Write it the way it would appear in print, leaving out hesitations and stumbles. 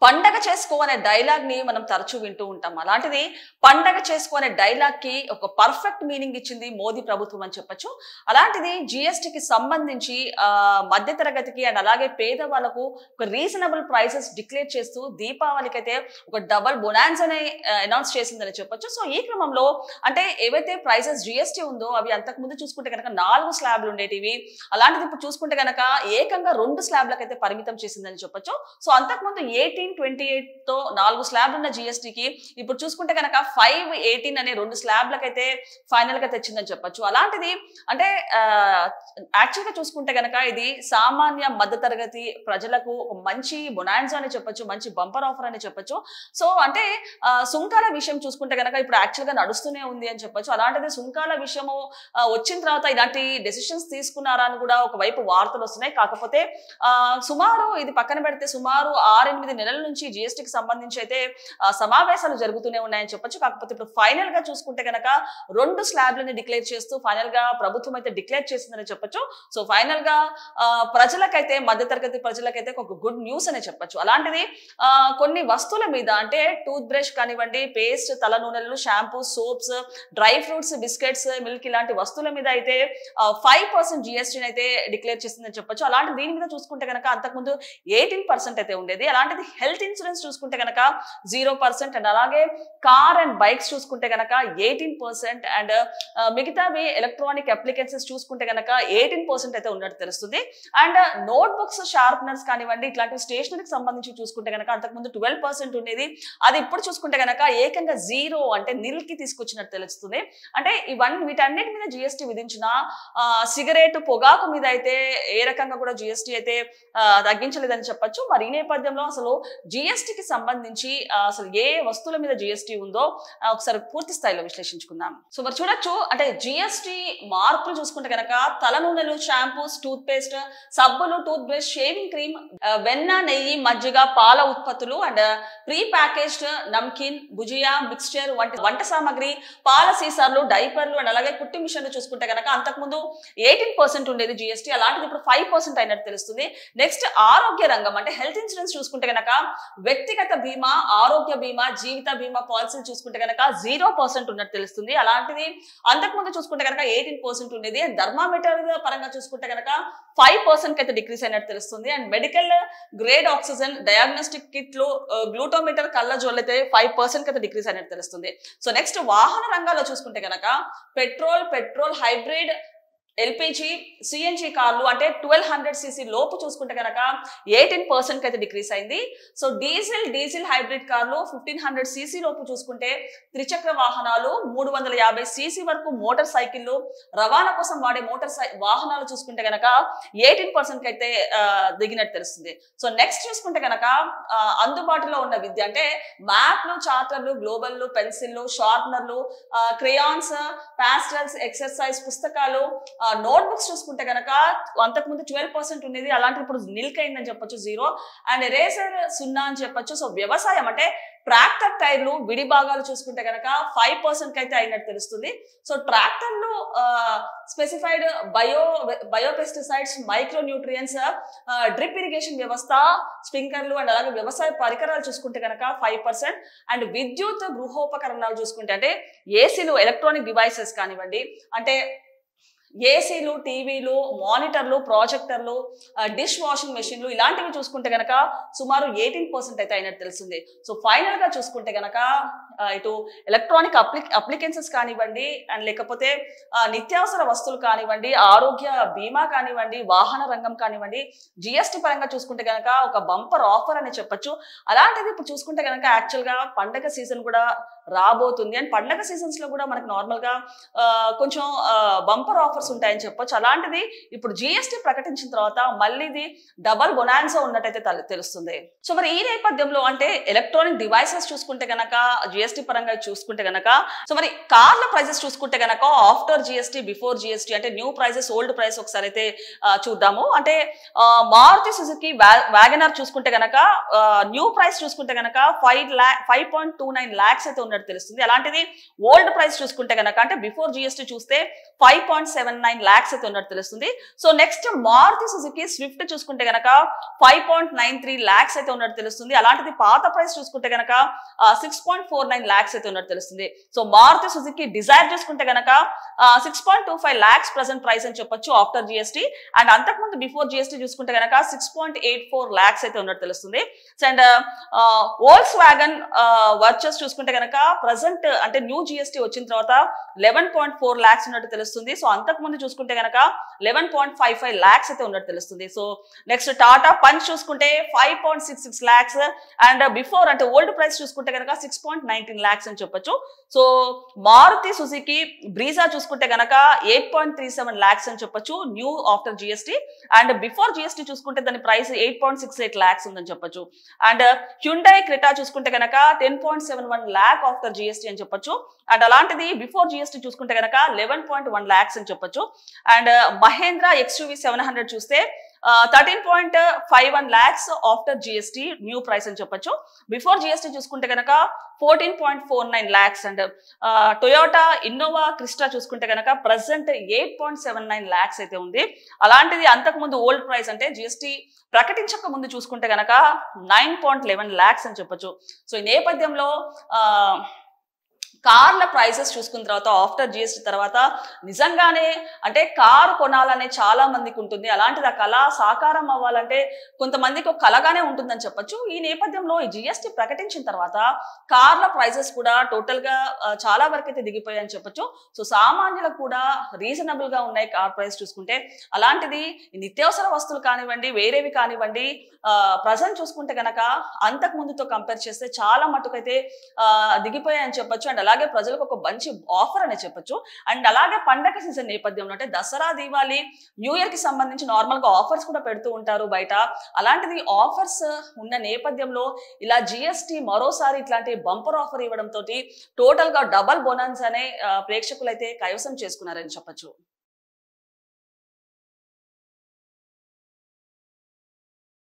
పండగ చేసుకో అనే డైలాగ్ ని మనం తరచూ వింటూ ఉంటాం. అలాంటిది పండగ చేసుకో అనే డైలాగ్ కి ఒక పర్ఫెక్ట్ మీనింగ్ ఇచ్చింది మోదీ ప్రభుత్వం అని చెప్పొచ్చు. అలాంటిది జిఎస్టికి సంబంధించి మధ్య తరగతికి అండ్ అలాగే పేదవాళ్ళకు ఒక రీజనబుల్ ప్రైసెస్ డిక్లేర్ చేస్తూ దీపావళికి అయితే ఒక డబల్ బొనాన్స్ అని అనౌన్స్ చేసిందని చెప్పొచ్చు. సో ఈ క్రమంలో అంటే ఏవైతే ప్రైసెస్ జిఎస్టి ఉందో అవి అంతకు ముందు చూసుకుంటే కనుక 4 స్లాబ్లు ఉండేటివి. అలాంటిది ఇప్పుడు చూసుకుంటే కనుక ఏకంగా 2 స్లాబ్లకైతే పరిమితం చేసిందని చెప్పొచ్చు. సో అంతకుముందు 1828 తో 4 స్లాబ్లు ఉన్న జిఎస్టికి ఇప్పుడు చూసుకుంటే కనుక 518 అనే 2 స్లాబ్లకైతే ఫైనల్ గా తెచ్చిందని చెప్పొచ్చు. అలాంటిది అంటే యాక్చువల్ గా చూసుకుంటే కనుక ఇది సామాన్య మధ్య తరగతి ప్రజలకు ఒక మంచి బొనాన్సా అని చెప్పొచ్చు, మంచి బంపర్ ఆఫర్ అని చెప్పొచ్చు. సో అంటే సుంకాల విషయం చూసుకుంటే కనుక ఇప్పుడు యాక్చువల్ గా నడుస్తూనే ఉంది అని చెప్పొచ్చు. అలాంటిది సుంకాల విషయము వచ్చిన తర్వాత ఇలాంటి డెసిషన్స్ తీసుకున్నారా అని కూడా ఒకవైపు వార్తలు వస్తున్నాయి. కాకపోతే సుమారు ఇది పక్కన పెడితే సుమారు 6-8 నెలల నుంచి జిఎస్టికి సంబంధించి అయితే సమావేశాలు జరుగుతూనే ఉన్నాయని చెప్పొచ్చు. కాకపోతే ఇప్పుడు ఫైనల్ గా చూసుకుంటే కనుక 2 స్లాబ్లని డిక్లేర్ చేస్తూ ఫైనల్ గా ప్రభుత్వం అయితే డిక్లేర్ చేసిందని చెప్పొచ్చు. సో ఫైనల్ గా ప్రజలకైతే మధ్యతరగతి ప్రజలకైతే ఒక గుడ్ న్యూస్ అనే చెప్పొచ్చు. అలాంటిది కొన్ని వస్తువుల మీద అంటే టూత్ బ్రష్ కానివ్వండి, పేస్ట్, తల నూనెలు, shampoo, soaps, dry fruits, biscuits, milk ఇలాంటి వస్తువుల మీద అయితే 5% జిఎస్టీని అయితే డిక్లేర్ చేసిందని చెప్పొచ్చు. అలాంటి దీని మీద చూసుకుంటే కనుక అంతకుముందు 18% అయితే ఉండేది. అలాంటిది హెల్త్ ఇన్సూరెన్స్ చూసుకుంటే కనుక 0% అండ్ అలాగే కార్ అండ్ బైక్స్ చూసుకుంటే కనుక 18% అండ్ మిగతావి ఎలక్ట్రానిక్ అప్లికెన్సెస్ చూసుకుంటే కనుక 18% అయితే ఉన్నట్టు తెలుస్తుంది. అండ్ నోట్ బుక్స్, షార్ప్నర్స్ కానివ్వండి ఇట్లాంటి స్టేషనరీకి సంబంధించి చూసుకుంటే కనుక అంతకుముందు 12% ఉండేది. అది ఇప్పుడు చూసుకుంటే కనుక ఏకంగా 0 అంటే నిల్ కి తీసుకొచ్చినట్టు తెలుస్తుంది. అంటే వీటన్నిటి మీద జిఎస్టీ విధించిన సిగరెట్, పొగాకు మీద అయితే ఏ రకంగా కూడా జిఎస్టీ అయితే తగ్గించలేదని చెప్పొచ్చు. మరి ఈ నేపథ్యంలో అసలు జిఎస్టికి సంబంధించి అసలు ఏ వస్తువుల మీద జిఎస్టీ ఉందో ఒకసారి పూర్తి స్థాయిలో విశ్లేషించుకుందాం. సో మరి చూడొచ్చు అంటే జిఎస్టీ మార్పులు చూసుకుంటే కనుక తల నూనెలు, షాంపూస్, టూత్ పేస్ట్, సబ్బులు, టూత్ బ్రష్, షేవింగ్ క్రీమ్, వెన్న, నెయ్యి, మజ్జిగ, పాల ఉత్పత్తులు and pre packaged namkeen, bhujia, mixture వంట సామాగ్రి, పాల సీసాలు, డైపర్లు అండ్ అలాగే కుట్టి మిషన్లు చూసుకుంటే కనుక అంతకుముందు 18% ఉండేది జిఎస్టీ. అలాంటిది ఇప్పుడు 5% అయినట్టు తెలుస్తుంది. నెక్స్ట్ ఆరోగ్య రంగం అంటే హెల్త్ ఇన్సూరెన్స్ చూసుకుంటే కనుక వ్యక్తిగత బీమా, ఆరోగ్య బీమా, జీవిత బీమా పాలసీలు చూసుకుంటే కనుక 0% ఉన్నట్టు తెలుస్తుంది. అలాంటిది అంతకుముందు చూసుకుంటే కనుక 18% ఉండేది. అండ్ థర్మామీటర్ పరంగా చూసుకుంటే కనుక 5% అయితే డిక్రీస్ అయినట్టు తెలుస్తుంది. And medical grade oxygen, diagnostic కిట్లు, గ్లూటోమీటర్, కళ్ళజోళ్ళు అయితే 5% అయితే డిక్రీస్ అయినట్టు తెలుస్తుంది. సో నెక్స్ట్ వాహన రంగాల్లో చూసుకుంటే కనుక పెట్రోల్, హైబ్రిడ్, ఎల్పిజి, సిఎన్జి కార్లు అంటే 1200cc లోపు చూసుకుంటే కనుక 18% అయితే డిక్రీస్ అయింది. సో డీజిల్ హైబ్రిడ్ కార్లు 1500cc లోపు చూసుకుంటే త్రిచక్ర వాహనాలు 350cc వరకు మోటార్ సైకిళ్ళు, రవాణా కోసం వాడే వాహనాలు చూసుకుంటే కనుక 18% అయితే దిగినట్టు తెలుస్తుంది. సో నెక్స్ట్ చూసుకుంటే కనుక అందుబాటులో ఉన్న విద్య అంటే మ్యాప్లు, చార్టర్లు, గ్లోబల్లు, పెన్సిల్లు, షార్ప్నర్లు, క్రేయాన్స్, పాస్టల్స్, ఎక్సర్సైజ్ పుస్తకాలు, నోట్ బుక్స్ చూసుకుంటే కనుక అంతకుముందు 12% ఉండేది. అలాంటి ఇప్పుడు నిల్క్ అయిందని చెప్పొచ్చు 0 అండ్ ఎరేజర్ 0 అని చెప్పొచ్చు. సో వ్యవసాయం అంటే ట్రాక్టర్ టైర్లు, విడి భాగాలు చూసుకుంటే కనుక 5% అయితే అయినట్టు తెలుస్తుంది. సో ట్రాక్టర్లు specified biopesticides, micro nutrients, drip irrigation వ్యవస్థ, స్ప్రింక్లర్లు అండ్ అలాగే వ్యవసాయ పరికరాలు చూసుకుంటే కనుక 5% అండ్ విద్యుత్ గృహోపకరణాలు చూసుకుంటే అంటే ఏసీలు, ఎలక్ట్రానిక్ డివైసెస్ కానివ్వండి అంటే ఏసీలు, టీవీలు, మానిటర్లు, ప్రాజెక్టర్లు, డిష్ వాషింగ్ మెషిన్లు ఇలాంటివి చూసుకుంటే కనుక సుమారు 18% అయితే అయినట్టు తెలుస్తుంది. సో ఫైనల్ గా చూసుకుంటే కనుక ఇటు ఎలక్ట్రానిక్ అప్లికెన్సెస్ కానివ్వండి అండ్ లేకపోతే నిత్యావసర వస్తువులు కానివ్వండి, ఆరోగ్య బీమా కానివ్వండి, వాహన రంగం కానివ్వండి, జిఎస్టీ పరంగా చూసుకుంటే కనుక ఒక బంపర్ ఆఫర్ అని చెప్పొచ్చు. అలాంటిది ఇప్పుడు చూసుకుంటే కనుక యాక్చువల్ గా పండగ సీజన్ కూడా రాబోతుంది. అండ్ పండగ సీజన్స్ లో కూడా మనకి నార్మల్ గా కొంచెం బంపర్ ఆఫర్స్ ఉంటాయని చెప్పొచ్చు. అలాంటిది ఇప్పుడు జిఎస్టీ ప్రకటించిన తర్వాత మళ్ళీ ఇది డబల్ బొనాన్సా ఉన్నట్టయితే తెలుస్తుంది. సో మరి ఈ నేపథ్యంలో అంటే ఎలక్ట్రానిక్ డివైసెస్ చూసుకుంటే కనుక జిఎస్టీ పరంగా చూసుకుంటే కనుక సో మరి కార్ల ప్రైసెస్ చూసుకుంటే కనుక ఆఫ్టర్ జిఎస్టీ, బిఫోర్ జిఎస్టీ అంటే న్యూ ప్రైసెస్, ఓల్డ్ ప్రైస్ ఒకసారి అయితే చూద్దాము. అంటే మారుతి సుజుకి వ్యాగనర్ చూసుకుంటే కనుక న్యూ ప్రైస్ చూసుకుంటే కనుక 5.29 lakhs అయితే ఉన్నట్టు తెలుస్తుంది. అలాంటిది ఓల్డ్ ప్రైస్ చూసుకుంటే కనుక అంటే బిఫోర్ జిఎస్టీ చూస్తే 5.79 lakhs అయితే ఉన్నట్టు తెలుస్తుంది. So next Maruti Suzuki Swift చూసుకుంటే గనక 5.93 lakhs అయితే ఉన్నట్టు తెలుస్తుంది. అలాంటిది పాత ప్రైస్ చూసుకుంటే గనక 6.49 lakhs అయితే ఉన్నట్టు తెలుస్తుంది. సో మారుతి సుజుకి డిజైర్ చూసుకుంటే గనక 6.25 lakhs ప్రెసెంట్ ప్రైస్ అని చెప్పొచ్చు ఆఫ్టర్ జిఎస్టీ. అండ్ అంతకుముందు బిఫోర్ జిఎస్టీ చూసుకుంటే గనక 6.84 lakhs అయితే ఉన్నట్టు తెలుస్తుంది. అండ్ వోల్క్స్ వ్యాగన్ వర్చెస్ చూసుకుంటే గనక ప్రెసెంట్ అంటే న్యూ జిఎస్టీ వచ్చిన తర్వాత 11.4 lakhs ఉన్నట్టు తెలుస్తుంది. సో అంతకు ముందు చూసుకుంటే గనక 11.55 lakhs అయితే ఉన్నట్టు తెలుస్తుంది. సో నెక్స్ట్ టాటా పంచ్ చూసుకుంటే 5.66 lakhs అండ్ బిఫోర్ అంటే ఓల్డ్ ప్రైస్ చూసుకుంటే గనక 6.19 lakhs అని చెప్పొచ్చు. సో మారుతి సుజుకి బ్రీజా చూసుకుంటే గనక 8.37 lakhs అని చెప్పొచ్చు new after GST. And before GST చూసుకుంటే దాని ప్రైస్ 8.68 lakhs ఉందని చెప్పొచ్చు. అండ్ హ్యుండై క్రెటా చూసుకుంటే గనక 10.71 lakh ఆఫ్టర్ జిఎస్టీ అని చెప్పొచ్చు. అండ్ అలాంటిది బిఫోర్ జిఎస్టీ చూసుకుంటే గనక 11.1 lakhs అని చెప్పొచ్చు. అండ్ మహేంద్ర ఎక్స్యూవీ 700 చూస్తే 13.51 lakhs after GST new price అని చెప్పొచ్చు. బిఫోర్ జిఎస్టీ చూసుకుంటే కనుక 14.49 lakhs. And Toyota Innova Crysta చూసుకుంటే కనుక ప్రెసెంట్ 8.79 lakhs అయితే ఉంది. అలాంటిది అంతకు ముందు ఓల్డ్ ప్రైస్ అంటే జిఎస్టీ ప్రకటించక ముందు చూసుకుంటే కనుక 9.11 lakhs అని చెప్పొచ్చు. సో ఈ నేపథ్యంలో కార్ల ప్రైసెస్ చూసుకున్న తర్వాత ఆఫ్టర్ జిఎస్టీ తర్వాత నిజంగానే అంటే కారు కొనాలనే చాలా మందికి ఉంటుంది. అలాంటిది ఆ కళ సాకారం అవ్వాలంటే కొంతమందికి ఒక కళగానే ఉంటుందని చెప్పొచ్చు. ఈ నేపథ్యంలో ఈ జిఎస్టీ ప్రకటించిన తర్వాత కార్ల ప్రైసెస్ కూడా టోటల్ గా చాలా వరకు అయితే దిగిపోయాయని చెప్పొచ్చు. సో సామాన్యులకు కూడా రీజనబుల్ గా ఉన్నాయి కార్ ప్రైస్ చూసుకుంటే. అలాంటిది నిత్యావసర వస్తువులు కానివ్వండి వేరేవి కానివ్వండి ప్రజెంట్ చూసుకుంటే గనక అంతకు ముందుతో కంపేర్ చేస్తే చాలా మటుకైతే దిగిపోయాయని చెప్పొచ్చు. అండ్ అలాగే ప్రజలకు ఒక మంచి ఆఫర్ అనే చెప్పొచ్చు. అండ్ అలాగే పండగ సీజన్ నేపథ్యంలో అంటే దసరా దీవాలి న్యూ ఇయర్ కి సంబంధించి నార్మల్ గా ఆఫర్స్ కూడా పెడుతూ ఉంటారు బయట. అలాంటిది ఆఫర్స్ ఉన్న నేపథ్యంలో ఇలా జిఎస్టీ మరోసారి ఇట్లాంటి బంపర్ ఆఫర్ ఇవ్వడం తోటి టోటల్ గా డబల్ బోనస్ అనే ప్రేక్షకులైతే కైవసం చేసుకున్నారని చెప్పొచ్చు.